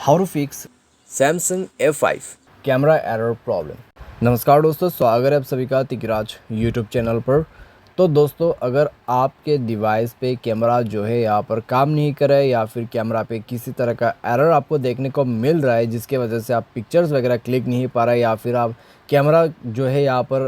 How to fix Samsung A5। Camera error problem. नमस्कार दोस्तों, स्वागत है आप सभी का तिकराज यूट्यूब चैनल पर। तो दोस्तों, अगर आपके डिवाइस पे कैमरा जो है यहाँ पर काम नहीं कर रहा है या फिर कैमरा पे किसी तरह का एरर आपको देखने को मिल रहा है जिसके वजह से आप पिक्चर्स वगैरह क्लिक नहीं पा रहे या फिर आप कैमरा जो है यहाँ पर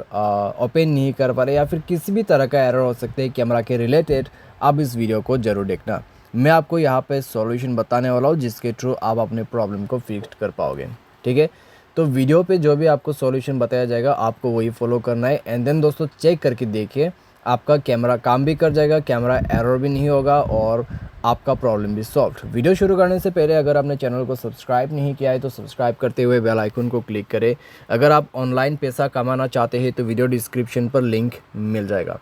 ओपन नहीं कर पा रहे या फिर किसी भी तरह का एरर हो सकते हैं कैमरा के रिलेटेड, आप इस वीडियो को ज़रूर देखना। मैं आपको यहाँ पे सॉल्यूशन बताने वाला हूँ जिसके थ्रू आप अपने प्रॉब्लम को फिक्स कर पाओगे। ठीक है, तो वीडियो पे जो भी आपको सॉल्यूशन बताया जाएगा आपको वही फॉलो करना है एंड देन दोस्तों चेक करके देखिए, आपका कैमरा काम भी कर जाएगा, कैमरा एरर भी नहीं होगा और आपका प्रॉब्लम भी सॉल्व। वीडियो शुरू करने से पहले अगर आपने चैनल को सब्सक्राइब नहीं किया है तो सब्सक्राइब करते हुए बेल आइकन को क्लिक करें। अगर आप ऑनलाइन पैसा कमाना चाहते हैं तो वीडियो डिस्क्रिप्शन पर लिंक मिल जाएगा।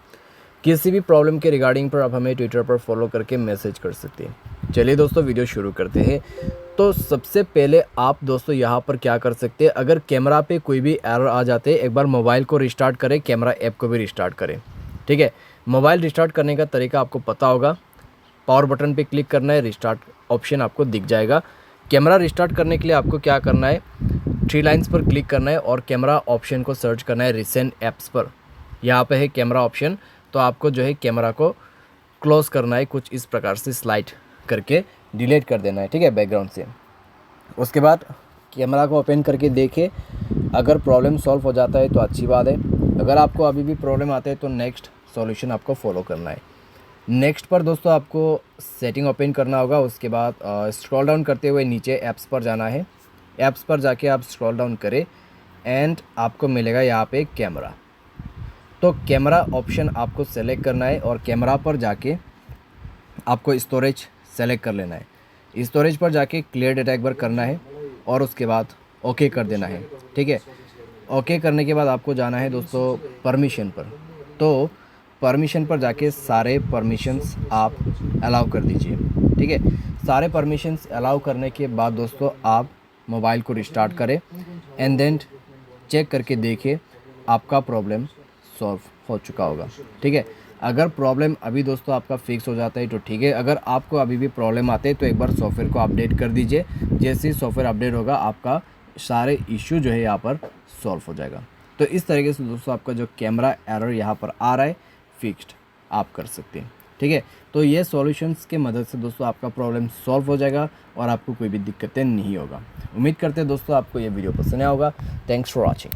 किसी भी प्रॉब्लम के रिगार्डिंग पर आप हमें ट्विटर पर फॉलो करके मैसेज कर सकते हैं। चलिए दोस्तों वीडियो शुरू करते हैं। तो सबसे पहले आप दोस्तों यहाँ पर क्या कर सकते हैं, अगर कैमरा पे कोई भी एरर आ जाते हैं एक बार मोबाइल को रिस्टार्ट करें, कैमरा ऐप को भी रिस्टार्ट करें। ठीक है, मोबाइल रिस्टार्ट करने का तरीका आपको पता होगा। पावर बटन पे क्लिक करना है, रिस्टार्ट ऑप्शन आपको दिख जाएगा। कैमरा रिस्टार्ट करने के लिए आपको क्या करना है, 3 लाइन्स पर क्लिक करना है और कैमरा ऑप्शन को सर्च करना है रिसेंट ऐप्स पर। यहाँ पे है कैमरा ऑप्शन, तो आपको जो है कैमरा को क्लोज़ करना है, कुछ इस प्रकार से स्लाइड करके डिलीट कर देना है। ठीक है, बैकग्राउंड से। उसके बाद कैमरा को ओपन करके देखिए, अगर प्रॉब्लम सॉल्व हो जाता है तो अच्छी बात है। अगर आपको अभी भी प्रॉब्लम आते हैं तो नेक्स्ट सॉल्यूशन आपको फॉलो करना है। नेक्स्ट पर दोस्तों आपको सेटिंग ओपन करना होगा। उसके बाद स्क्रॉल डाउन करते हुए नीचे ऐप्स पर जाना है। ऐप्स पर जाके आप स्क्रॉल डाउन करें एंड आपको मिलेगा यहाँ पे कैमरा। तो कैमरा ऑप्शन आपको सेलेक्ट करना है और कैमरा पर जाके आपको स्टोरेज सेलेक्ट कर लेना है। स्टोरेज पर जाके क्लियर डेटा एक बार करना है और उसके बाद ओके कर देना है। ठीक है, ओके करने के बाद आपको जाना है दोस्तों परमिशन पर। तो परमिशन पर जाके सारे परमिशंस आप अलाउ कर दीजिए। ठीक है, सारे परमिशंस अलाउ करने के बाद दोस्तों आप मोबाइल को रिस्टार्ट करें एंड देन चेक करके देखिए आपका प्रॉब्लम सॉल्व हो चुका होगा। ठीक है, अगर प्रॉब्लम अभी दोस्तों आपका फिक्स हो जाता है तो ठीक है, अगर आपको अभी भी प्रॉब्लम आते हैं तो एक बार सॉफ्टवेयर को अपडेट कर दीजिए। जैसे ही सॉफ्टवेयर अपडेट होगा आपका सारे इश्यू जो है यहाँ पर सॉल्व हो जाएगा। तो इस तरीके से दोस्तों आपका जो कैमरा एरर यहाँ पर आ रहा है फिक्स्ड आप कर सकते हैं। ठीक है, तो ये सॉल्यूशंस के मदद से दोस्तों आपका प्रॉब्लम सॉल्व हो जाएगा और आपको कोई भी दिक्कतें नहीं होगा। उम्मीद करते हैं दोस्तों आपको ये वीडियो पसंद आया होगा। Thanks for watching.